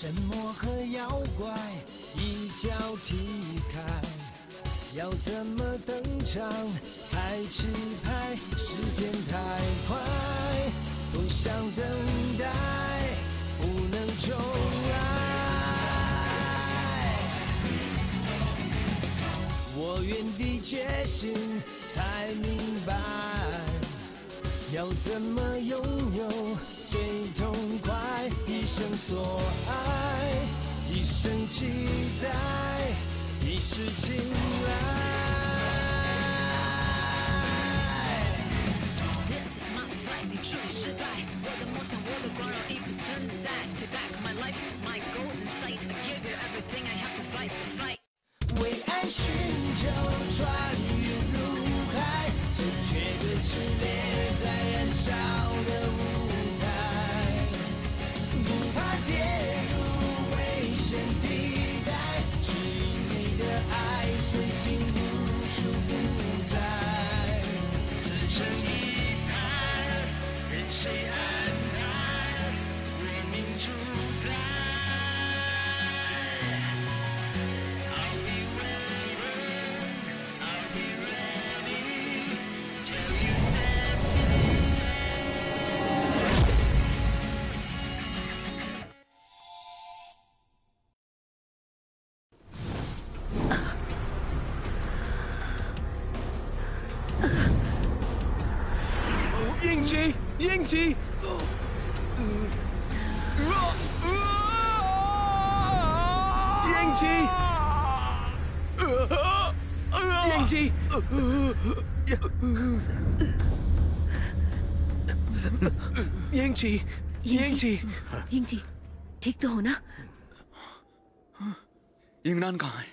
神魔和妖怪一脚踢开，要怎么登场才吃牌？时间太快，不想等待，不能重来。我原地觉醒，才明白要怎么拥有最痛快。一生所爱，一生期待，一世青睐。This is my fight， 你处理失败，我的梦想，我的光荣已不存在。Take back my life, my goals in sight. I give you everything, I have to fight for fight。为爱寻求穿越入海，这绝对是烈在燃烧的舞台，不怕跌入危险地带，指引你的爱随心无处不在。自成一派，任谁安排，为民主宰。英吉，英जी, ठीक तो हो ना? यंगनान कहाँ है?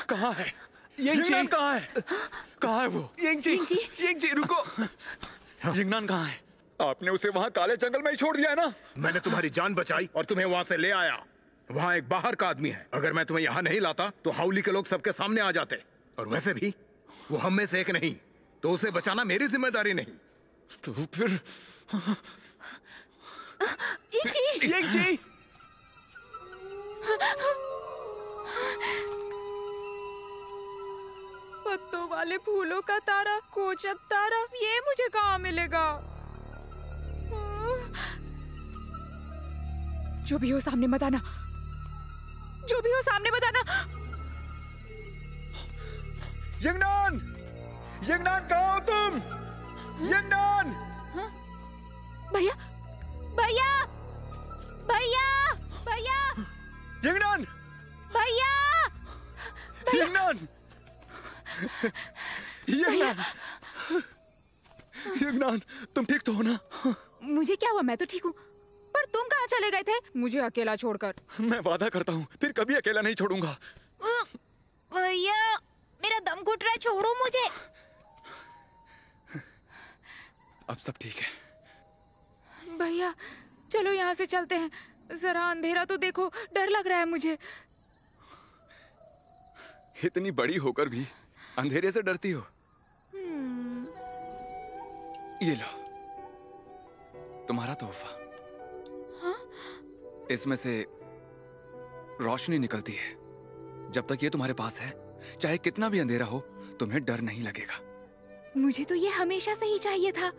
कहाँ है? यंगनान कहाँ है? कहाँ है वो? यंगजी, रुको। यंगनान कहाँ है? आपने उसे वहाँ काले जंगल में ही छोड़ दिया है ना? मैंने तुम्हारी जान बचाई और तुम्हें वहाँ से ले आया। वहाँ एक बाहर का आदमी है। अगर मैं तुम्हें यहाँ नहीं लाता तो हाउली के लोग सबके सामने आ जाते। और वैसे भी वो हम में से एक नहीं, तो उसे बचाना मेरी जिम्मेदारी नहीं। तो फिर यंगजी! पत्तों वाले फूलों का तारा, कोचक तारा, ये मुझे कहाँ मिलेगा? जो भी हो सामने मत आना, जो भी हो सामने मत आना। यंगनान, यंगनान कहाँ हो तुम? यंगनान! भैया, भैया, भैया, भैया! यंगनान! भैया! यंगनान! यंगनान! यंगनान, तुम ठीक तो हो ना? मुझे क्या हुआ? मैं तो ठीक हूँ। पर तुम कहाँ चले गए थे मुझे अकेला छोड़कर? मैं वादा करता हूँ फिर कभी अकेला नहीं छोड़ूंगा। भैया, मेरा दम घुट रहा है, छोड़ो मुझे। अब सब ठीक है। भैया, चलो यहाँ से चलते हैं। जरा अंधेरा तो देखो, डर लग रहा है मुझे। इतनी बड़ी होकर भी अंधेरे से डरती हो? ये लो, तुम्हारा तोहफा। हाँ? इसमें से रोशनी निकलती है। जब तक ये तुम्हारे पास है, चाहे कितना भी अंधेरा हो, तुम्हें डर नहीं लगेगा। मुझे तो ये हमेशा से ही चाहिए था।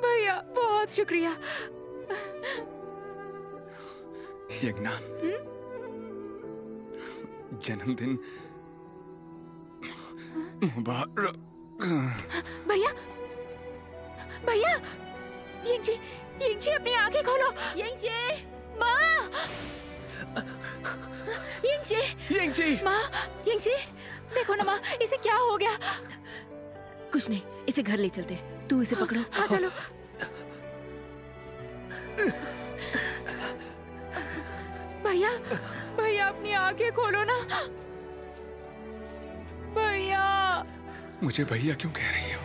भैया, बहुत शुक्रिया। यंगनान, जन्मदिन मुबारक। भैया, भैया, यंगजी, अपनी आंखें खोलो। यंगजी, माँ, यंगजी, माँ, यंगजी, देखो ना माँ, इसे क्या हो गया? कुछ नहीं, इसे घर ले चलते। तू इसे पकड़ो। हाँ, चलो। भैया, भैया, अपनी आंखें खोलो ना। भैया। मुझे भैया क्यों कह रही हो?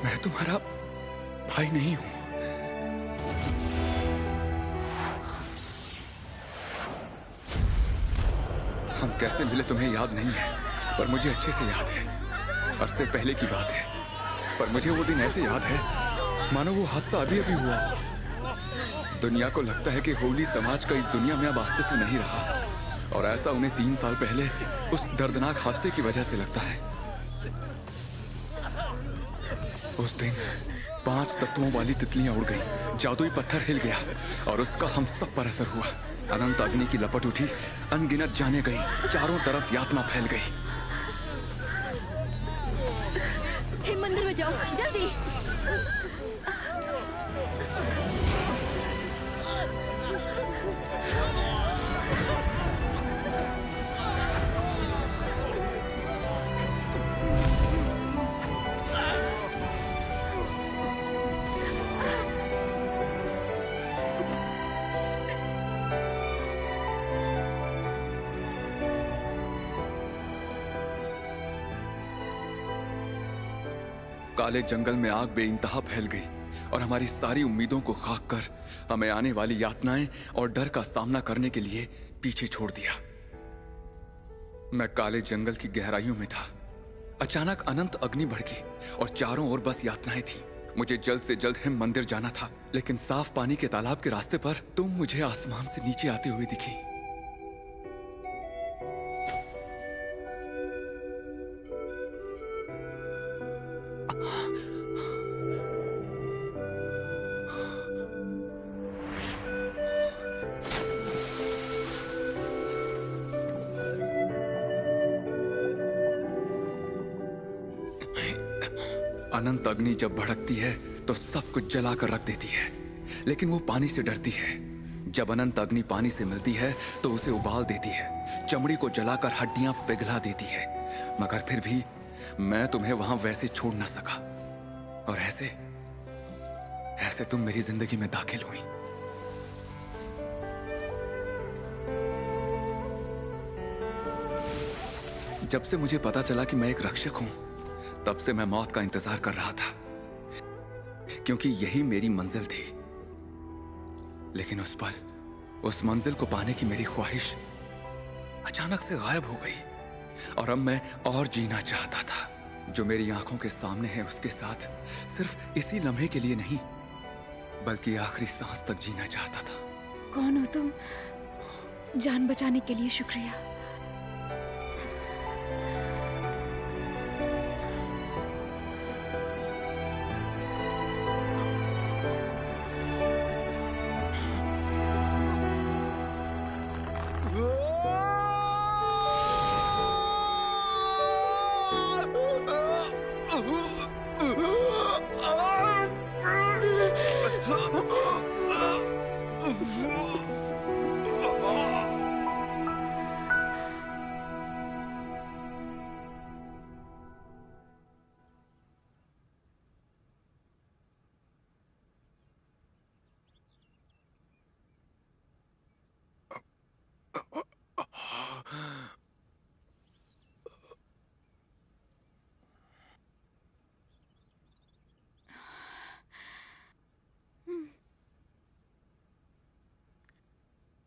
मैं तुम्हारा भाई नहीं हूँ। हम कैसे मिले तुम्हें याद नहीं है, पर मुझे अच्छे से याद है। अरसे पहले की बात है, पर मुझे वो दिन ऐसे याद है मानो वो हादसा अभी अभी हुआ। दुनिया को लगता है कि होली समाज का इस दुनिया में अब अस्तित्व नहीं रहा, और ऐसा उन्हें 3 साल पहले उस दर्दनाक हादसे की वजह से लगता है। उस दिन 5 तत्वों वाली तितलियां उड़ गईं, जादुई पत्थर हिल गया और उसका हम सब पर असर हुआ। अनंत अग्नि की लपट उठी, अनगिनत जाने गई, चारों तरफ यातना फैल गई। मंदिर में जाओ जल्दी। काले जंगल में आग बेइंतहा फैल गई और हमारी सारी उम्मीदों को खाक कर हमें आने वाली यातनाएं और डर का सामना करने के लिए पीछे छोड़ दिया। मैं काले जंगल की गहराइयों में था। अचानक अनंत अग्नि भड़की और चारों ओर बस यातनाएं थी। मुझे जल्द से जल्द हिम मंदिर जाना था, लेकिन साफ पानी के तालाब के रास्ते पर तुम मुझे आसमान से नीचे आते हुए दिखी। अनंत अग्नि जब भड़कती है तो सब कुछ जलाकर रख देती है, लेकिन वो पानी से डरती है। जब अनंत अग्नि पानी से मिलती है तो उसे उबाल देती है, चमड़ी को जलाकर हड्डियां पिघला देती है। मगर फिर भी मैं तुम्हें वहां वैसे छोड़ ना सका, और ऐसे तुम मेरी जिंदगी में दाखिल हुई। जब से मुझे पता चला कि मैं एक रक्षक हूं, तब से मैं मौत का इंतजार कर रहा था, क्योंकि यही मेरी मंजिल थी। लेकिन उस मंजिल को पाने की मेरी ख्वाहिश अचानक से गायब हो गई, और अब मैं और जीना चाहता था। जो मेरी आंखों के सामने है उसके साथ सिर्फ इसी लम्हे के लिए नहीं, बल्कि आखिरी सांस तक जीना चाहता था। कौन हो तुम? जान बचाने के लिए शुक्रिया।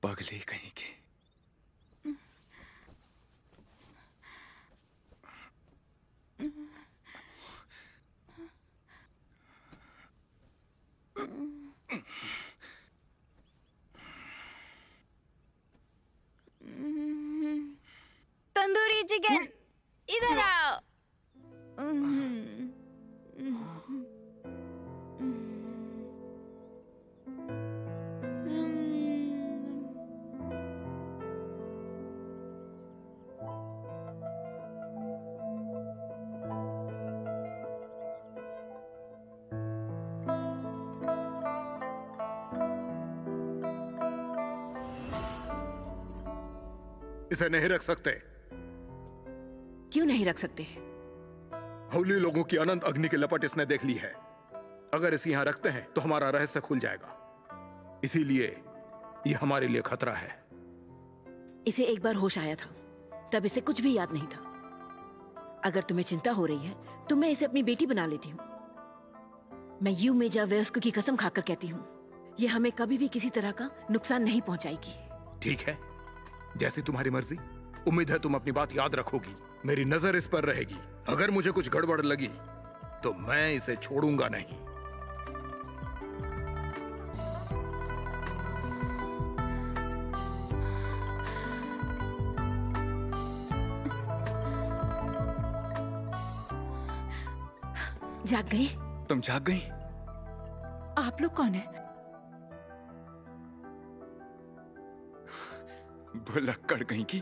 पगली कहीं की। तंदूरी चिकन, इधर आओ। इसे नहीं रख सकते। क्यों नहीं रख सकते? होली लोगों की अनंत अग्नि की लपट इसने देख ली है। अगर इसे यहां रखते हैं तो हमारा रहस्य खुल जाएगा, इसीलिए यह हमारे लिए खतरा है। इसे एक बार होश आया था, तब इसे कुछ भी याद नहीं था। अगर तुम्हें चिंता हो रही है तो मैं इसे अपनी बेटी बना लेती हूँ। मैं यू मेजा वयस्क की कसम खाकर कहती हूँ, यह हमें कभी भी किसी तरह का नुकसान नहीं पहुंचाएगी। ठीक है, जैसी तुम्हारी मर्जी। उम्मीद है तुम अपनी बात याद रखोगी। मेरी नजर इस पर रहेगी। अगर मुझे कुछ गड़बड़ लगी तो मैं इसे छोड़ूंगा नहीं। जाग गई? तुम जाग गई? आप लोग कौन है? भुलक्कड़ कहीं की,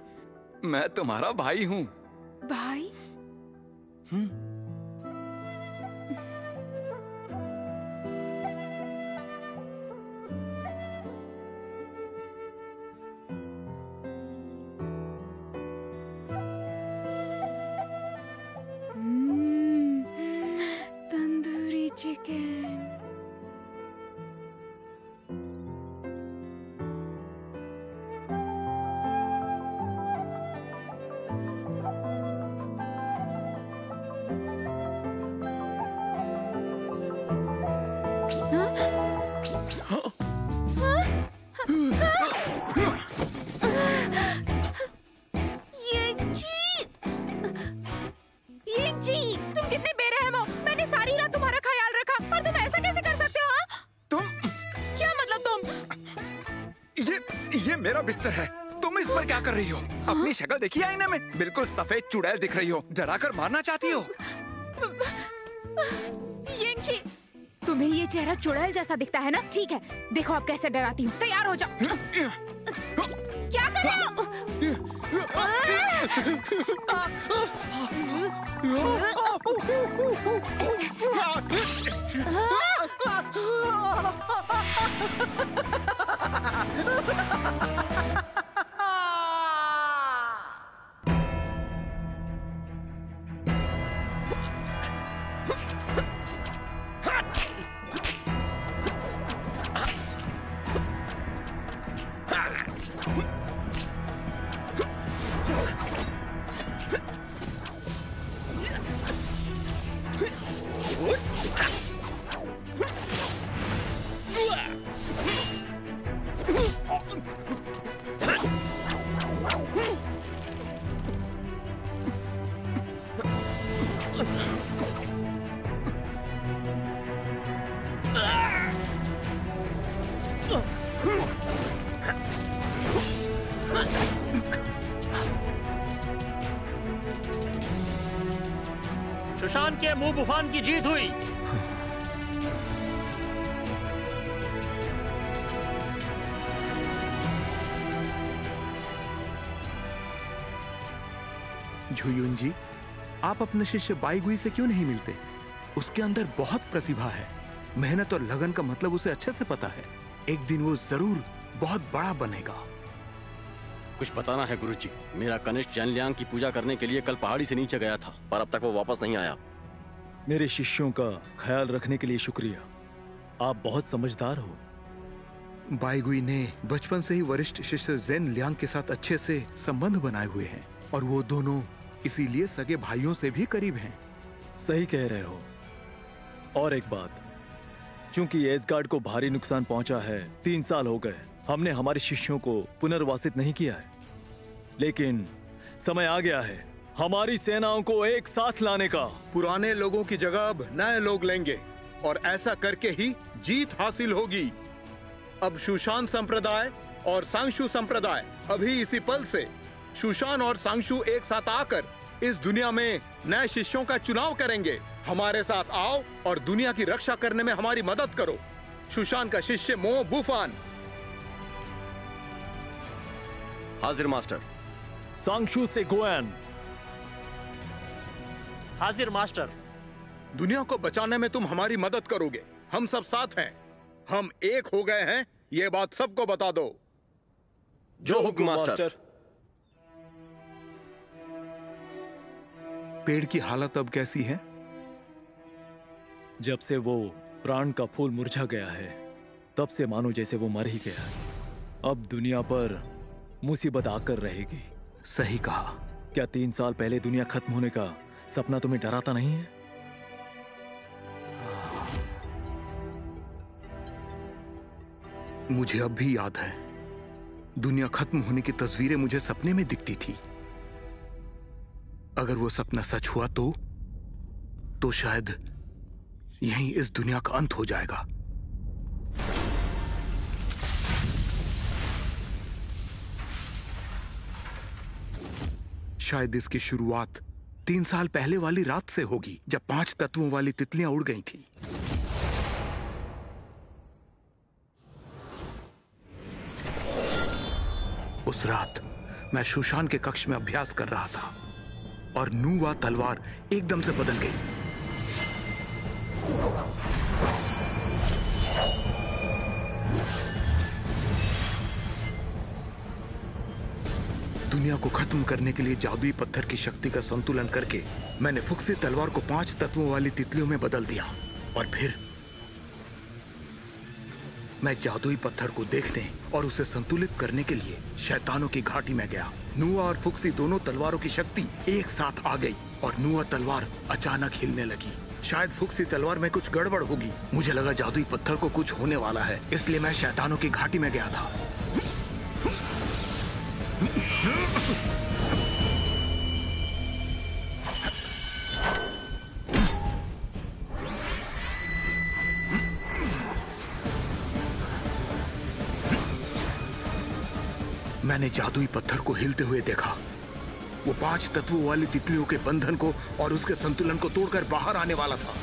मैं तुम्हारा भाई हूँ। भाई? तंदूरी चिकन। तुम कितने बेरहम हो। मैंने सारी रात तुम्हारा ख्याल रखा और तुम ऐसा कैसे कर सकते हो? हाँ? तुम क्या मतलब तुम? ये मेरा बिस्तर है, तुम इस पर क्या कर रही हो? अपनी शक्ल देखी आईने में, बिल्कुल सफेद चुड़ैल दिख रही हो। डरा कर मारना चाहती हो? येंगची, तुम्हें ये चेहरा चुड़ैल जैसा दिखता है ना? ठीक है, देखो आप कैसे डराती हूँ। तैयार हो जाओ। क्या कर रहे हो? सुशांत के मुंह बुफान की जीत हुई। झुयुन जी, आप अपने शिष्य बाईगुई से क्यों नहीं मिलते? उसके अंदर बहुत प्रतिभा है। मेहनत और लगन का मतलब उसे अच्छे से पता है। एक दिन वो जरूर बहुत बड़ा बनेगा। कुछ बताना है गुरुजी। मेरा कनिष्ठ चैनलियांग की पूजा करने के लिए कल पहाड़ी से नीचे गया था, पर अब तक वो वापस नहीं आया। मेरे शिष्यों का ख्याल रखने के लिए शुक्रिया। आप बहुत समझदार हो। बाईगुई ने बचपन से ही वरिष्ठ शिष्य ज़ेन लियांग के साथ अच्छे से संबंध बनाए हुए हैं और वो दोनों इसीलिए सगे भाइयों से भी करीब हैं। सही कह रहे हो। और एक बात, क्योंकि एसगार्ड को भारी नुकसान पहुंचा है, 3 साल हो गए, हमने हमारे शिष्यों को पुनर्वासित नहीं किया है। लेकिन समय आ गया है हमारी सेनाओं को एक साथ लाने का। पुराने लोगों की जगह अब नए लोग लेंगे और ऐसा करके ही जीत हासिल होगी। अब शूशान संप्रदाय और सांगशु संप्रदाय अभी इसी पल से शूशान और सांगशु एक साथ आकर इस दुनिया में नए शिष्यों का चुनाव करेंगे। हमारे साथ आओ और दुनिया की रक्षा करने में हमारी मदद करो। शूशान का शिष्य मो बुफान। हाजिर मास्टर। सांगशु से गुआन। हाजिर मास्टर। दुनिया को बचाने में तुम हमारी मदद करोगे। हम सब साथ हैं, हम एक हो गए हैं, ये बात सबको बता दो। जो हुक्म मास्टर। पेड़ की हालत अब कैसी है? जब से वो प्राण का फूल मुरझा गया है, तब से मानो जैसे वो मर ही गया है। अब दुनिया पर मुसीबत आकर रहेगी। सही कहा। क्या 3 साल पहले दुनिया खत्म होने का सपना तुम्हें डराता नहीं है? मुझे अब भी याद है, दुनिया खत्म होने की तस्वीरें मुझे सपने में दिखती थी। अगर वो सपना सच हुआ तो शायद यहीं इस दुनिया का अंत हो जाएगा। शायद इसकी शुरुआत 3 साल पहले वाली रात से होगी, जब 5 तत्वों वाली तितलियां उड़ गई थी। उस रात मैं सुशान के कक्ष में अभ्यास कर रहा था और नूवा तलवार एकदम से बदल गई। दुनिया को खत्म करने के लिए जादुई पत्थर की शक्ति का संतुलन करके मैंने फुक्सी तलवार को 5 तत्वों वाली तितलियों में बदल दिया। और फिर मैं जादुई पत्थर को देखने और उसे संतुलित करने के लिए शैतानों की घाटी में गया। नूआ और फुक्सी दोनों तलवारों की शक्ति एक साथ आ गई और नूआ तलवार अचानक हिलने लगी। शायद फुक्सी तलवार में कुछ गड़बड़ होगी। मुझे लगा जादुई पत्थर को कुछ होने वाला है, इसलिए मैं शैतानों की घाटी में गया था। मैंने जादुई पत्थर को हिलते हुए देखा। वो 5 तत्वों वाली तितलियों के बंधन को और उसके संतुलन को तोड़कर बाहर आने वाला था।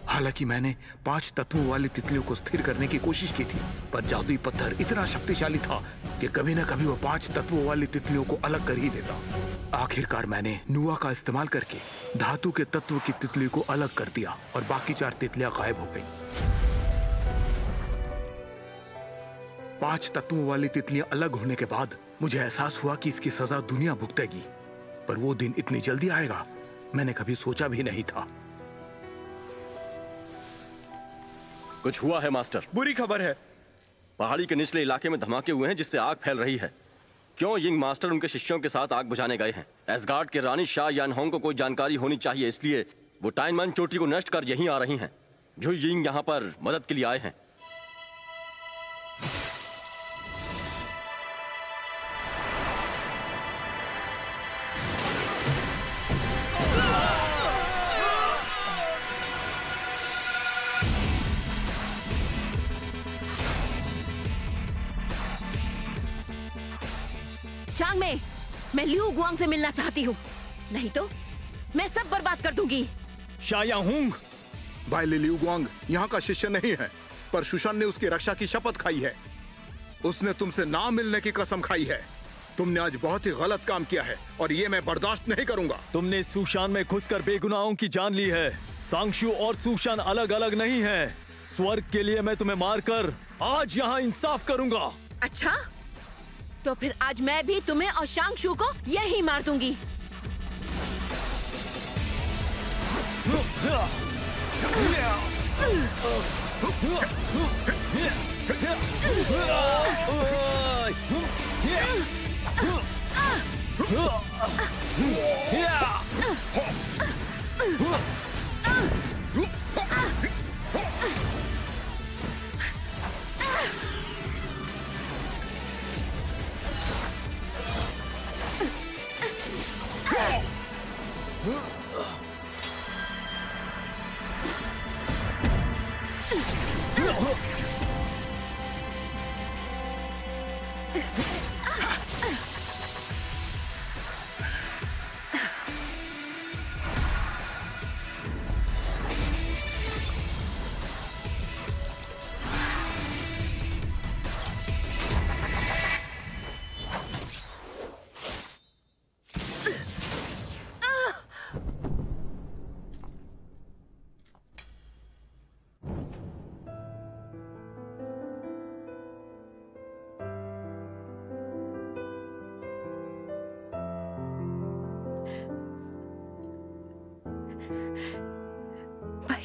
हालांकि मैंने 5 तत्वों वाली तितलियों को स्थिर करने की कोशिश की थी, पर जादुई पत्थर इतना शक्तिशाली था कि कभी न कभी वो 5 तत्वों वाली तितलियों को अलग कर ही देता। आखिरकार मैंने नुआ का इस्तेमाल करके धातु के तत्व की तितली को अलग कर दिया और बाकी 4 तितलियां गायब हो गई। 5 तत्वों वाली तितलियां अलग होने के बाद मुझे एहसास हुआ कि इसकी सजा दुनिया भुगतेगी, पर वो दिन इतनी जल्दी आएगा मैंने कभी सोचा भी नहीं था। कुछ हुआ है मास्टर? बुरी खबर है। पहाड़ी के निचले इलाके में धमाके हुए हैं जिससे आग फैल रही है। क्यों यिंग मास्टर उनके शिष्यों के साथ आग बुझाने गए हैं? एसगार्ड के रानी शाह यानहोंग को कोई जानकारी होनी चाहिए, इसलिए वो टाइनमन चोटी को नष्ट कर यहीं आ रही हैं। जो यिंग यहाँ पर मदद के लिए आए हैं। चांग में, मैं लिू गुआंग से मिलना चाहती हूँ, नहीं तो मैं सब बर्बाद कर दूंगी। शाह यानहोंग, भाई लिू गुआंग यहाँ का शिष्य नहीं है, पर सुशान ने उसकी रक्षा की शपथ खाई है। उसने तुमसे ना मिलने की कसम खाई है। तुमने आज बहुत ही गलत काम किया है और ये मैं बर्दाश्त नहीं करूंगा। तुमने सुशान में घुसकर बेगुनाहों की जान ली है। सांगशु और सुशान अलग अलग नहीं है। स्वर्ग के लिए मैं तुम्हें मारकर आज यहाँ इंसाफ करूंगा। अच्छा, तो फिर आज मैं भी तुम्हें और सांगशु को यही मार दूंगी।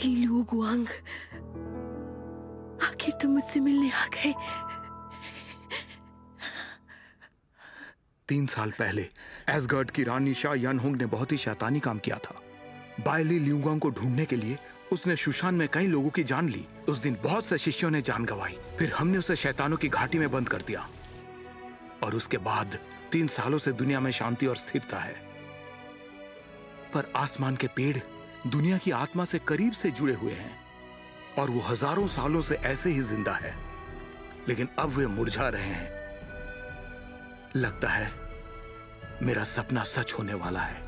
लिू गुआंग, आखिर तुम मुझसे मिलने आ गए। 3 साल पहले एसगार्ड की रानी शाह यानहोंग ने बहुत ही शैतानी काम किया था। बायली ल्यूगांग को ढूंढने के लिए उसने सुशान में कई लोगों की जान ली। उस दिन बहुत से शिष्यों ने जान गंवाई। फिर हमने उसे शैतानों की घाटी में बंद कर दिया और उसके बाद 3 सालों से दुनिया में शांति और स्थिरता है। पर आसमान के पेड़ दुनिया की आत्मा से करीब से जुड़े हुए हैं और वो हजारों सालों से ऐसे ही जिंदा है, लेकिन अब वे मुरझा रहे हैं। लगता है मेरा सपना सच होने वाला है।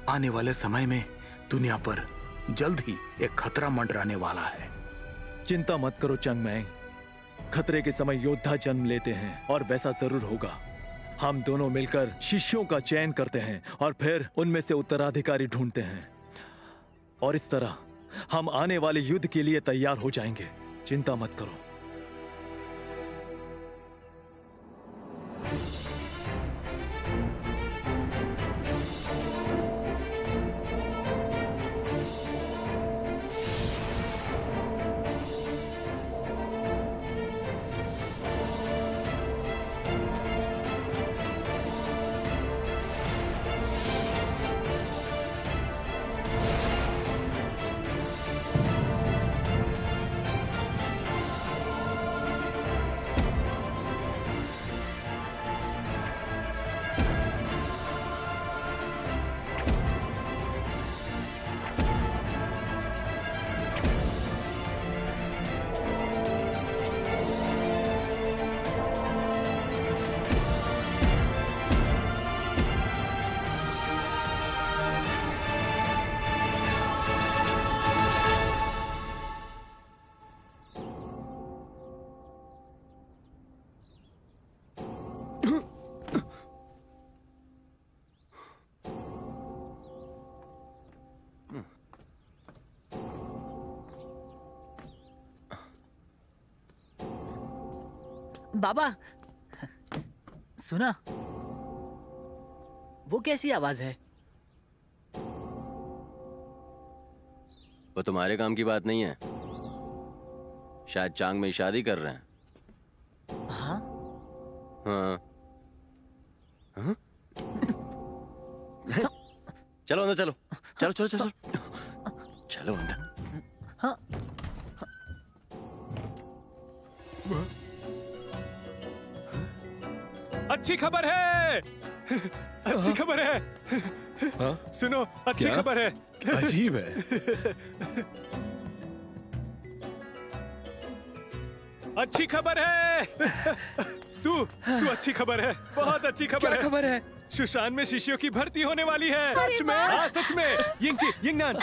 आने वाले समय में दुनिया पर जल्द ही एक खतरा मंडराने वाला है। चिंता मत करो चंगमैंग, खतरे के समय योद्धा जन्म लेते हैं और वैसा जरूर होगा। हम दोनों मिलकर शिष्यों का चयन करते हैं और फिर उनमें से उत्तराधिकारी ढूंढते हैं, और इस तरह हम आने वाले युद्ध के लिए तैयार हो जाएंगे। चिंता मत करो। बाबा, सुना? वो कैसी आवाज है? वो तुम्हारे काम की बात नहीं है। शायद चांग में शादी कर रहे हैं। हाँ? हाँ? हाँ? चलो अंदर, चलो चलो चलो चलो चलो अंदर। हाँ? अच्छी खबर है, अच्छी खबर है। सुनो, अच्छी खबर है। अजीब है। अच्छी खबर है। तू अच्छी खबर है, बहुत अच्छी खबर है। क्या खबर है? शुशान में शिष्यों की भर्ती होने वाली है। सच में? हाँ, सच में। यिंगनान,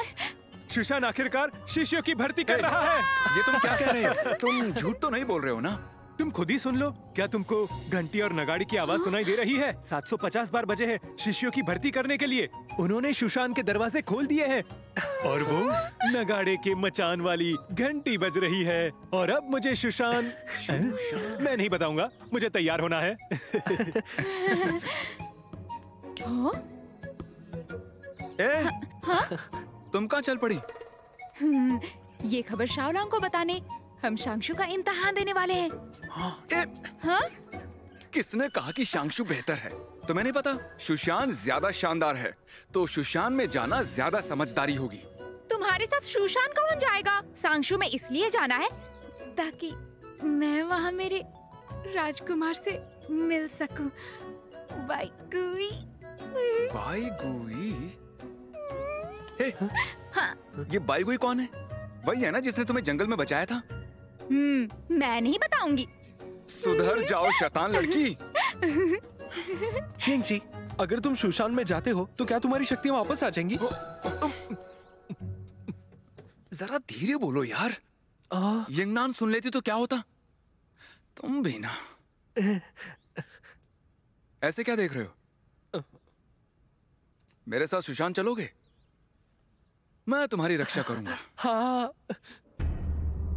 शुशान आखिरकार शिष्यों की भर्ती कर रहा है। ये तुम क्या कह रहे हो? तुम झूठ तो नहीं बोल रहे हो ना? तुम खुद ही सुन लो। क्या तुमको घंटी और नगाड़ी की आवाज सुनाई दे रही है? 750 बार बजे है शिष्यों की भर्ती करने के लिए। उन्होंने शुशान के दरवाजे खोल दिए हैं और वो नगाड़े के मचान वाली घंटी बज रही है। और अब मुझे शुशान मैं नहीं बताऊंगा, मुझे तैयार होना है। तुम कहाँ चल पड़ी? ये खबर शाओलांग को बताने। हम शांगशु का इम्तिहान देने वाले हैं। हाँ? किसने कहा कि शांगशु बेहतर है? तुम्हें नहीं पता? शुशान ज्यादा शानदार है, तो शुशान में जाना ज्यादा समझदारी होगी। तुम्हारे साथ शुशान कौन जाएगा? शांगशु में इसलिए जाना है ताकि मैं वहाँ मेरे राजकुमार से मिल सकूं। बाई गुई। बाई गुई? हाँ? ये बाई गुई कौन है? वही है ना जिसने तुम्हें जंगल में बचाया था? मैं नहीं बताऊंगी। सुधर जाओ शैतान लड़की। यिंग जी, अगर तुम शुशान में जाते हो तो क्या तुम्हारी शक्तियां वापस आ जाएंगी? जरा धीरे बोलो यार। यिंगनान सुन लेती तो क्या होता? तुम भी ना। ऐसे क्या देख रहे हो? मेरे साथ शुशान चलोगे? मैं तुम्हारी रक्षा करूंगा। हाँ।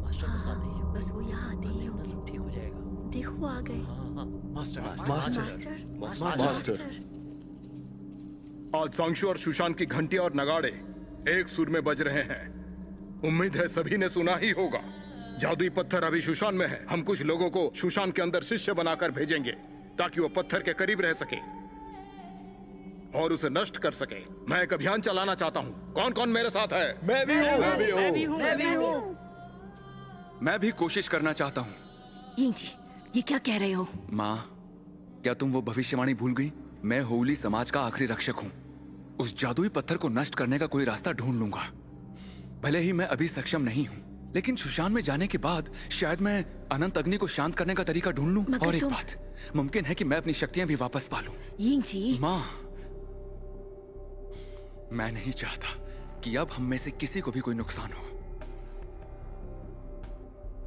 मास्टर के साथ ही हो। बस वो यहाँ आते ही होंगे। सब ठीक हो जाएगा। देखो वो आ गए। मास्टर। आज शांगशु और शुशान की घंटी और नगाड़े एक सुर में बज रहे हैं। उम्मीद है सभी ने सुना ही होगा। जादुई पत्थर अभी शुशान में है। हम कुछ लोगों को शुशान के अंदर शिष्य बनाकर भेजेंगे ताकि वो पत्थर के करीब रह सके और उसे नष्ट कर सके। मैं एक अभियान चलाना चाहता हूँ। कौन कौन मेरे साथ है? मैं भी हूँ। मैं भी कोशिश करना चाहता हूँ। यिंग जी, ये क्या कह रहे हो? माँ, क्या तुम वो भविष्यवाणी भूल गई? मैं होली समाज का आखिरी रक्षक हूँ। उस जादुई पत्थर को नष्ट करने का कोई रास्ता ढूंढ लूंगा। भले ही मैं अभी सक्षम नहीं हूँ, लेकिन सुशान में जाने के बाद शायद मैं अनंत अग्नि को शांत करने का तरीका ढूंढ लूं। और एक बात, मुमकिन है कि मैं अपनी शक्तियां भी वापस पा लूं। यिंग जी। माँ, मैं नहीं चाहता कि अब हम में से किसी को भी कोई नुकसान हो।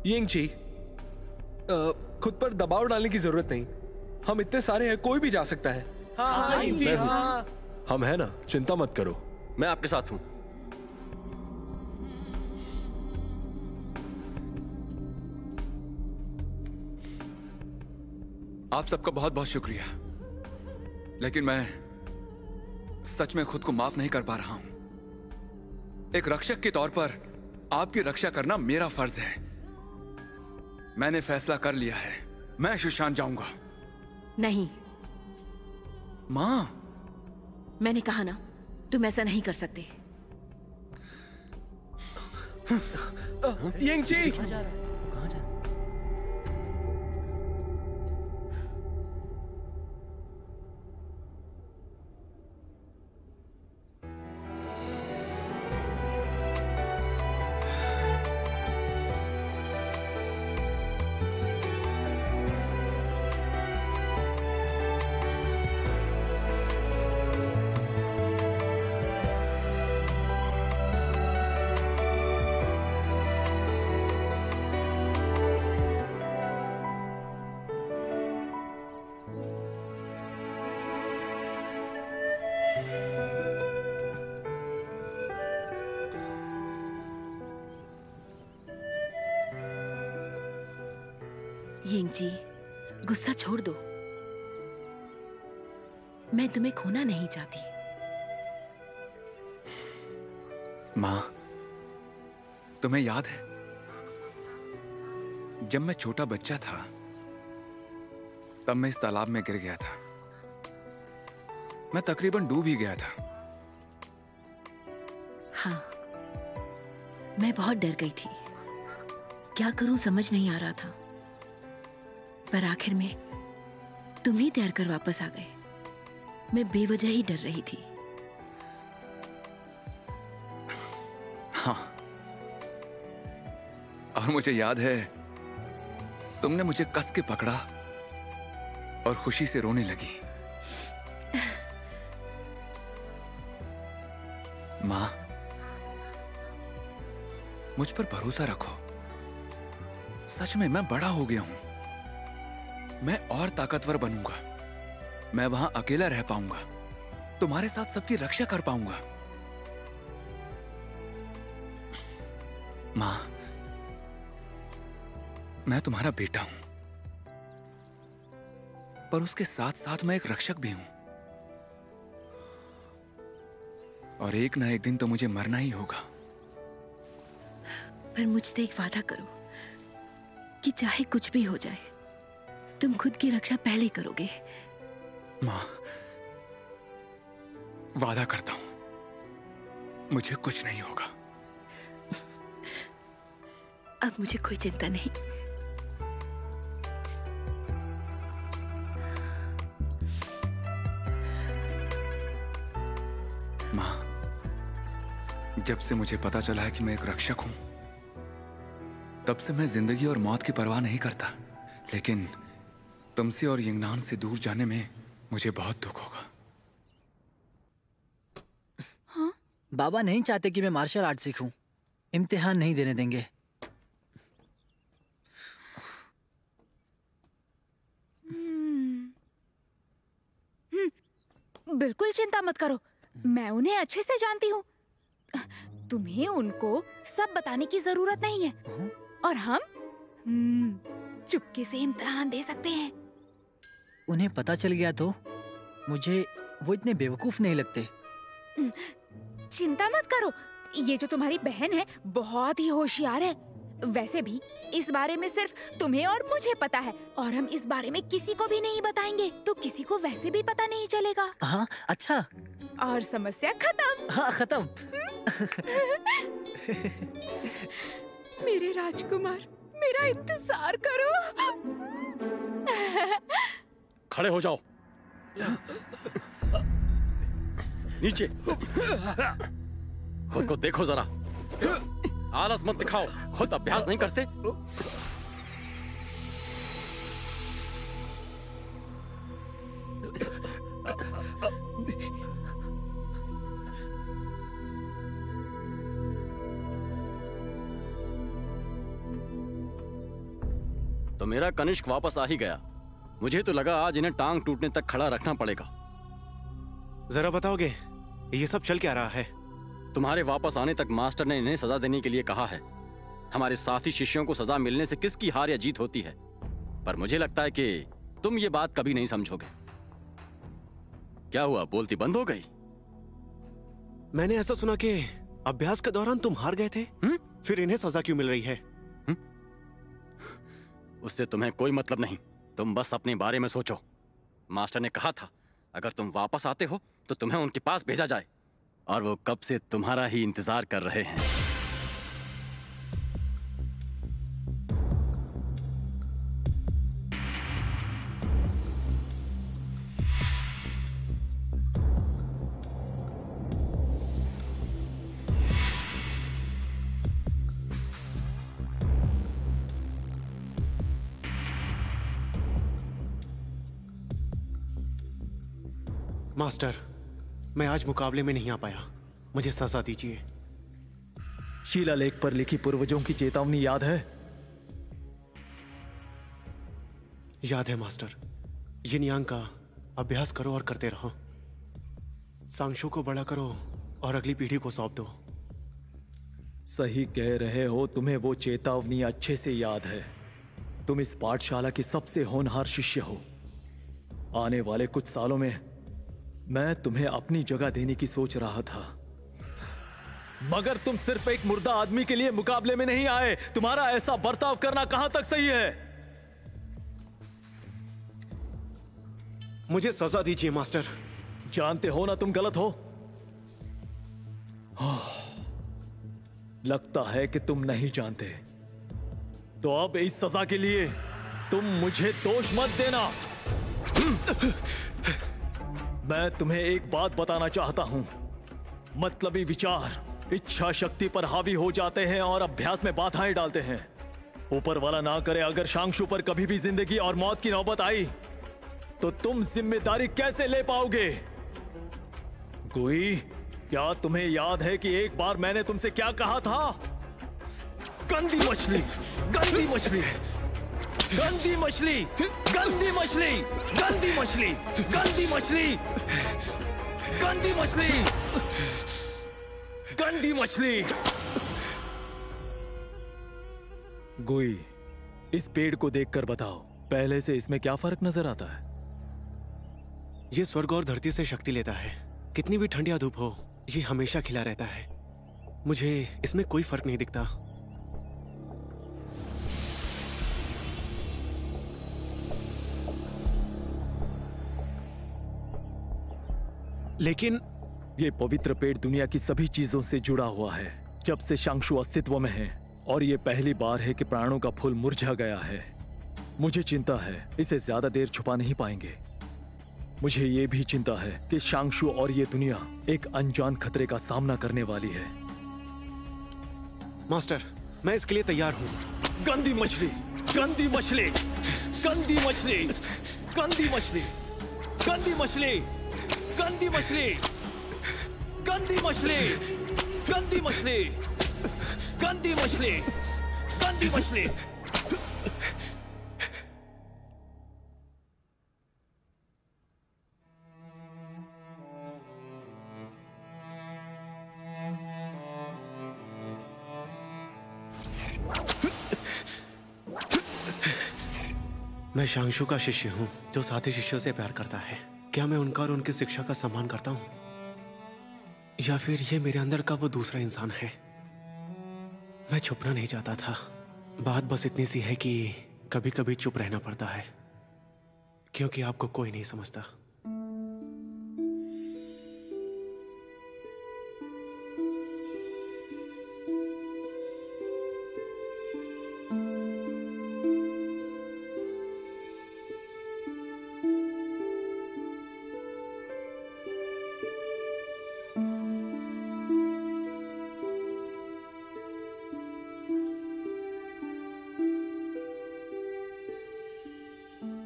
यिंग जी, खुद पर दबाव डालने की जरूरत नहीं। हम इतने सारे हैं, कोई भी जा सकता है। हाँ, यिंग जी, हाँ। हम है ना, चिंता मत करो। मैं आपके साथ हूं। आप सबका बहुत बहुत शुक्रिया, लेकिन मैं सच में खुद को माफ नहीं कर पा रहा हूं। एक रक्षक के तौर पर आपकी रक्षा करना मेरा फर्ज है। मैंने फैसला कर लिया है, मैं सुशांत जाऊंगा। नहीं मां, मैंने कहा ना, तुम ऐसा नहीं कर सकते। यिंग जी, यिंग जी, गुस्सा छोड़ दो। मैं तुम्हें खोना नहीं चाहती। मां, तुम्हें याद है जब मैं छोटा बच्चा था तब मैं इस तालाब में गिर गया था। मैं तकरीबन डूब ही गया था। हाँ, मैं बहुत डर गई थी। क्या करूं समझ नहीं आ रहा था, पर आखिर में तुम ही तैर कर वापस आ गए। मैं बेवजह ही डर रही थी। हाँ, और मुझे याद है तुमने मुझे कस के पकड़ा और खुशी से रोने लगी। मां, मुझ पर भरोसा रखो। सच में मैं बड़ा हो गया हूं। मैं और ताकतवर बनूंगा। मैं वहां अकेला रह पाऊंगा, तुम्हारे साथ सबकी रक्षा कर पाऊंगा। मां, मैं तुम्हारा बेटा हूं, पर उसके साथ साथ मैं एक रक्षक भी हूं। और एक ना एक दिन तो मुझे मरना ही होगा। पर मुझसे एक वादा करो कि चाहे कुछ भी हो जाए, तुम खुद की रक्षा पहले करोगे। मां, वादा करता हूं मुझे कुछ नहीं होगा। अब मुझे कोई चिंता नहीं। मां, जब से मुझे पता चला है कि मैं एक रक्षक हूं, तब से मैं जिंदगी और मौत की परवाह नहीं करता। लेकिन तुमसे और यिंगनान से दूर जाने में मुझे बहुत दुख होगा। हाँ? बाबा नहीं चाहते कि मैं मार्शल आर्ट सीखूं। इम्तिहान नहीं देने देंगे। बिल्कुल चिंता मत करो, मैं उन्हें अच्छे से जानती हूँ। तुम्हें उनको सब बताने की जरूरत नहीं है। और हम चुपके से इम्तिहान दे सकते हैं। उन्हें पता चल गया तो मुझे वो इतने बेवकूफ नहीं लगते। चिंता मत करो, ये जो तुम्हारी बहन है बहुत ही होशियार है। वैसे भी इस बारे में सिर्फ तुम्हें और मुझे पता है, और हम इस बारे में किसी को भी नहीं बताएंगे, तो किसी को वैसे भी पता नहीं चलेगा। हाँ, अच्छा। और समस्या खत्म। हाँ, खत्म। मेरे राजकुमार, मेरा इंतजार करो। खड़े हो जाओ। नीचे। खुद को देखो जरा। आलस मत दिखाओ, खुद अभ्यास नहीं करते। तो मेरा कनिष्क वापस आ ही गया। मुझे तो लगा आज इन्हें टांग टूटने तक खड़ा रखना पड़ेगा। जरा बताओगे ये सब चल क्या रहा है? तुम्हारे वापस आने तक मास्टर ने इन्हें सजा देने के लिए कहा है। हमारे साथी शिष्यों को सजा मिलने से किसकी हार या जीत होती है, पर मुझे लगता है कि तुम ये बात कभी नहीं समझोगे। क्या हुआ, बोलती बंद हो गई? मैंने ऐसा सुना कि अभ्यास के दौरान तुम हार गए थे। फिर इन्हें सजा क्यों मिल रही है? उससे तुम्हें कोई मतलब नहीं, तुम बस अपने बारे में सोचो। मास्टर ने कहा था अगर तुम वापस आते हो तो तुम्हें उनके पास भेजा जाए, और वो कब से तुम्हारा ही इंतजार कर रहे हैं। मास्टर, मैं आज मुकाबले में नहीं आ पाया, मुझे सजा दीजिए। शिलालेख पर लिखी पूर्वजों की चेतावनी याद है? याद है मास्टर। यिन यांग का अभ्यास करो और करते रहो। सांशु को बड़ा करो और अगली पीढ़ी को सौंप दो। सही कह रहे हो, तुम्हें वो चेतावनी अच्छे से याद है। तुम इस पाठशाला के सबसे होनहार शिष्य हो। आने वाले कुछ सालों में मैं तुम्हें अपनी जगह देने की सोच रहा था, मगर तुम सिर्फ एक मुर्दा आदमी के लिए मुकाबले में नहीं आए। तुम्हारा ऐसा बर्ताव करना कहां तक सही है? मुझे सजा दीजिए मास्टर। जानते हो ना तुम गलत हो। लगता है कि तुम नहीं जानते। तो अब इस सजा के लिए तुम मुझे दोष मत देना। मैं तुम्हें एक बात बताना चाहता हूं। मतलबी विचार इच्छा शक्ति पर हावी हो जाते हैं और अभ्यास में बाधाएं डालते हैं। ऊपर वाला ना करे, अगर शांशु पर कभी भी जिंदगी और मौत की नौबत आई तो तुम जिम्मेदारी कैसे ले पाओगे? गुई, क्या तुम्हें याद है कि एक बार मैंने तुमसे क्या कहा था? गंदी मछली, गंदी मछली, गंदी मछली, गंदी मछली, गंदी मछली, गंदी मछली, गंदी मछली, गंदी मछली। गुई, इस पेड़ को देखकर बताओ, पहले से इसमें क्या फर्क नजर आता है? ये स्वर्ग और धरती से शक्ति लेता है। कितनी भी ठंड या धूप हो, ये हमेशा खिला रहता है। मुझे इसमें कोई फर्क नहीं दिखता। लेकिन ये पवित्र पेड़ दुनिया की सभी चीजों से जुड़ा हुआ है। जब से शांशु अस्तित्व में है, और ये पहली बार है कि प्राणों का फूल मुरझा गया है। मुझे चिंता है इसे ज्यादा देर छुपा नहीं पाएंगे। मुझे ये भी चिंता है कि शांशु और ये दुनिया एक अनजान खतरे का सामना करने वाली है। मास्टर, मैं इसके लिए तैयार हूँ। गंदी मछली, गंदी मछली, गंदी मछली, गंदी मछली, गंदी मछली, गंदी मछली, गंदी मछली, गंदी मछली, गंदी मछली, गंदी मछली। मैं शांशु का शिष्य हूँ जो साथी शिष्यों से प्यार करता है। क्या मैं उनका और उनकी शिक्षा का सम्मान करता हूँ, या फिर ये मेरे अंदर का वो दूसरा इंसान है? मैं छुपना नहीं चाहता था। बात बस इतनी सी है कि कभी कभी चुप रहना पड़ता है, क्योंकि आपको कोई नहीं समझता।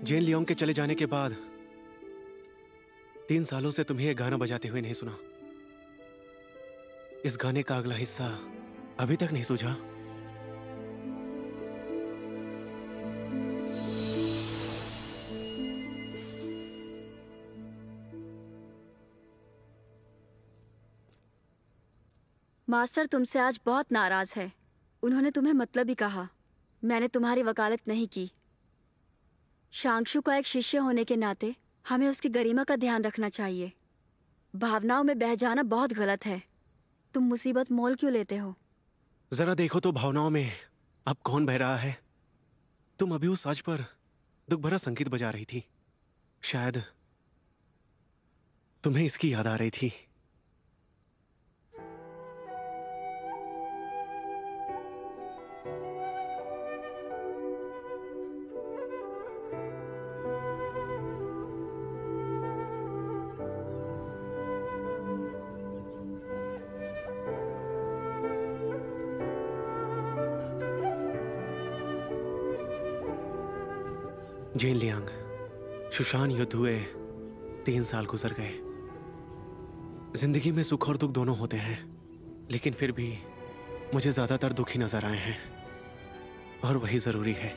जेन लियोंग के चले जाने के बाद 3 सालों से तुम्हें ये गाना बजाते हुए नहीं सुना। इस गाने का अगला हिस्सा अभी तक नहीं सूझा। मास्टर तुमसे आज बहुत नाराज है। उन्होंने तुम्हें मतलब ही कहा। मैंने तुम्हारी वकालत नहीं की। शांगशु का एक शिष्य होने के नाते हमें उसकी गरिमा का ध्यान रखना चाहिए। भावनाओं में बह जाना बहुत गलत है। तुम मुसीबत मोल क्यों लेते हो? जरा देखो तो भावनाओं में अब कौन बह रहा है। तुम अभी उस साज पर दुख भरा संगीत बजा रही थी। शायद तुम्हें इसकी याद आ रही थी। जेन लियांग, सुशान युद्ध हुए 3 साल गुजर गए। जिंदगी में सुख और दुख दोनों होते हैं, लेकिन फिर भी मुझे ज्यादातर दुख ही नजर आए हैं, और वही जरूरी है।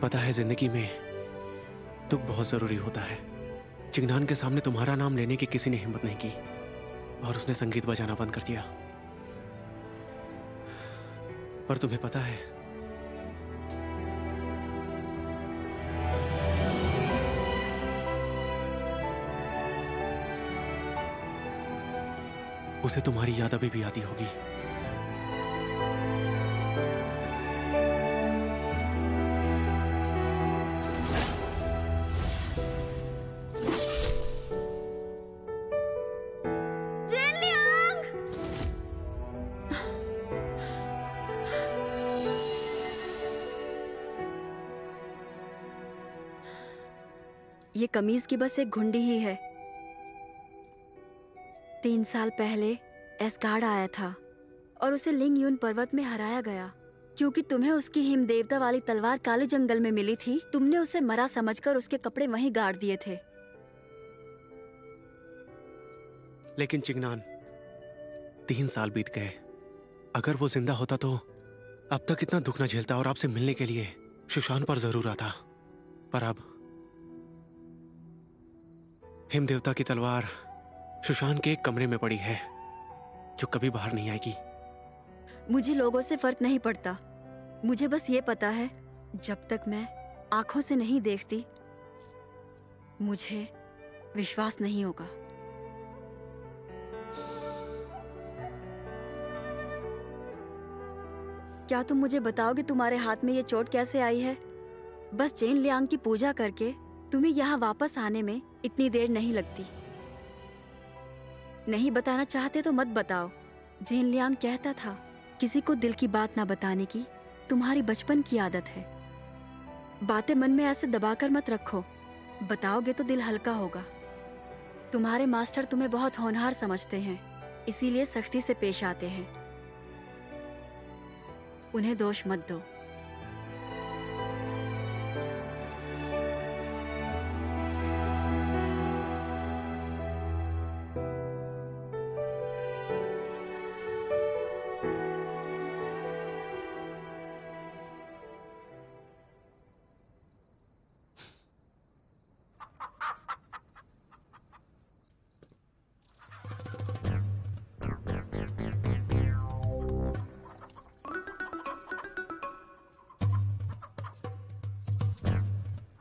पता है, जिंदगी में दुख बहुत जरूरी होता है। चिंगनान के सामने तुम्हारा नाम लेने की किसी ने हिम्मत नहीं की, और उसने संगीत बजाना बंद कर दिया। पर तुम्हें पता है, उसे तुम्हारी याद अभी भी आती होगी। ये कमीज की बस एक घुंडी ही है। 3 साल पहले एस्गार्ड आया था और उसे लिंग यून पर्वत में हराया गया। क्योंकि तुम्हें उसकी हिम देवता वाली तलवार काले जंगल में मिली थी, तुमने उसे मरा समझकर उसके कपड़े वहीं गाड़ दिए थे। लेकिन चिंगनान, 3 साल बीत गए। अगर वो जिंदा होता तो अब तक इतना दुख न झेलता और आपसे मिलने के लिए सुशान पर जरूर आता। पर अब हिम देवता की तलवार सुशान के एक कमरे में पड़ी है, जो कभी बाहर नहीं आएगी। मुझे लोगों से फर्क नहीं पड़ता। मुझे बस ये पता है, जब तक मैं आंखों से नहीं देखती, मुझे विश्वास नहीं होगा। क्या तुम मुझे बताओगे तुम्हारे हाथ में ये चोट कैसे आई है? बस जेन लियांग की पूजा करके तुम्हें यहाँ वापस आने में इतनी देर नहीं लगती। नहीं बताना चाहते तो मत बताओ। जेन लियांग कहता था, किसी को दिल की बात ना बताने की तुम्हारी बचपन की आदत है। बातें मन में ऐसे दबाकर मत रखो। बताओगे तो दिल हल्का होगा। तुम्हारे मास्टर तुम्हें बहुत होनहार समझते हैं, इसीलिए सख्ती से पेश आते हैं। उन्हें दोष मत दो।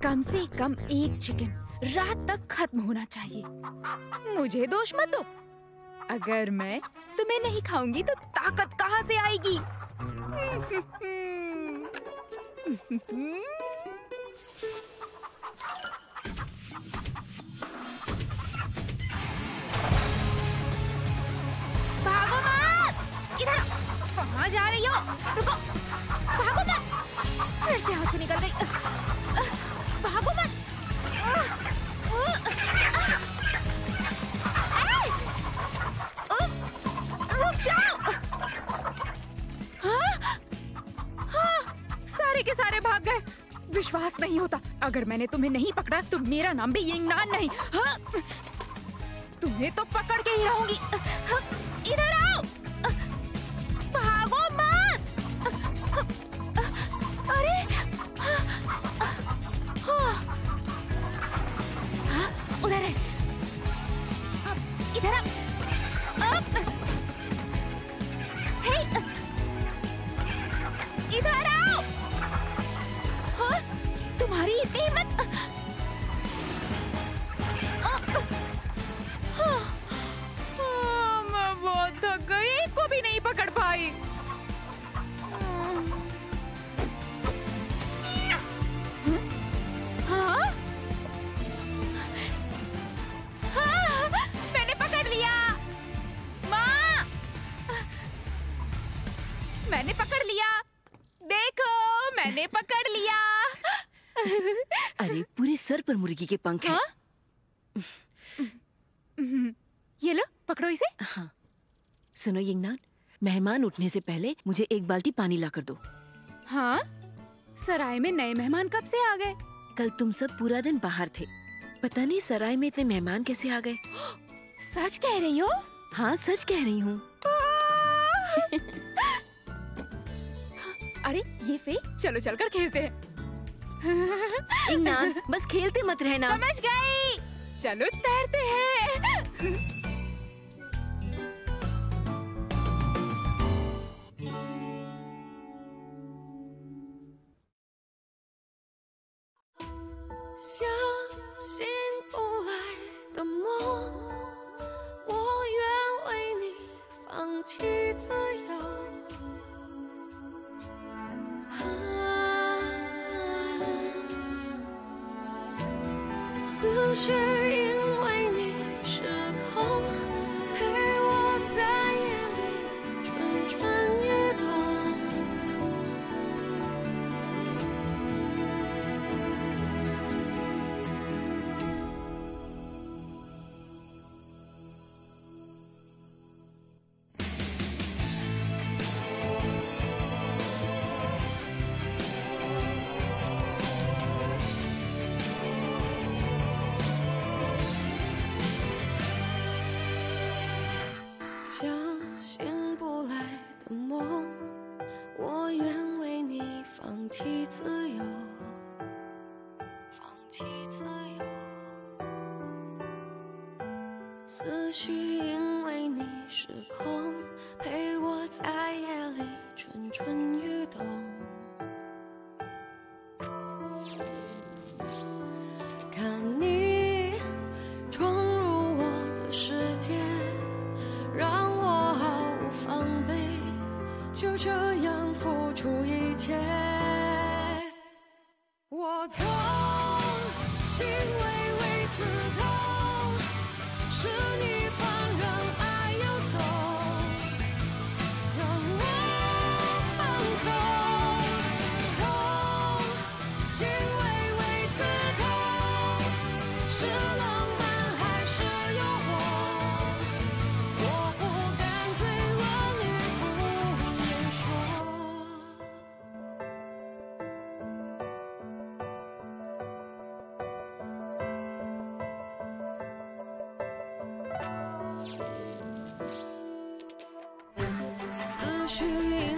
कम से कम एक चिकन रात तक खत्म होना चाहिए। मुझे दोष मत दो। अगर मैं तुम्हें नहीं खाऊंगी तो ताकत कहाँ से आएगी? भागो मत! इधर आओ। कहाँ जा रही हो? रुको! भागो मत! फिर से हाथ से निकल गई। भागो मत! नहीं होता। अगर मैंने तुम्हें नहीं पकड़ा तो मेरा नाम भी यिंगनान नहीं। हाँ? तुम्हें तो पकड़ के ही रहूंगी। इधर आओ, भागो मत। अरे उधर है, इधर आओ। हे, इधर आओ। हाँ? तुम्हारी इतनी हिम्मत। मैं बहुत थक गई, एक को भी नहीं पकड़ पाई। हाँ? हाँ, मैंने पकड़ लिया। माँ, मैंने पकड़ लिया। देखो, मैंने पकड़ लिया। अरे पूरे सर पर मुर्गी के पंख हैं। ये लो, पकड़ो इसे। हाँ। सुनो यिंगनान, मेहमान उठने से पहले मुझे एक बाल्टी पानी ला कर दो। हाँ? सराय में नए मेहमान कब से आ गए? कल तुम सब पूरा दिन बाहर थे। पता नहीं सराय में इतने मेहमान कैसे आ गए। सच कह रही हो? हाँ, सच कह रही हूँ। अरे ये फे, चलो चलकर खेलते हैं। यिंगनान, बस खेलते मत रहना। समझ गई। चलो तैरते हैं।思绪因为你失控，陪我在夜里蠢蠢欲动。相信不来的梦，我愿为你放弃自由，放弃自由。思绪因为你失控，陪我在夜里蠢蠢欲动。看你闯入我的世界，让我毫无防备，就这样付出一切。我痛，心微微刺痛，是你放任爱游走，让我放纵。痛，心微微刺痛，是浪漫还是诱惑？我不敢追问，也不愿说。思绪。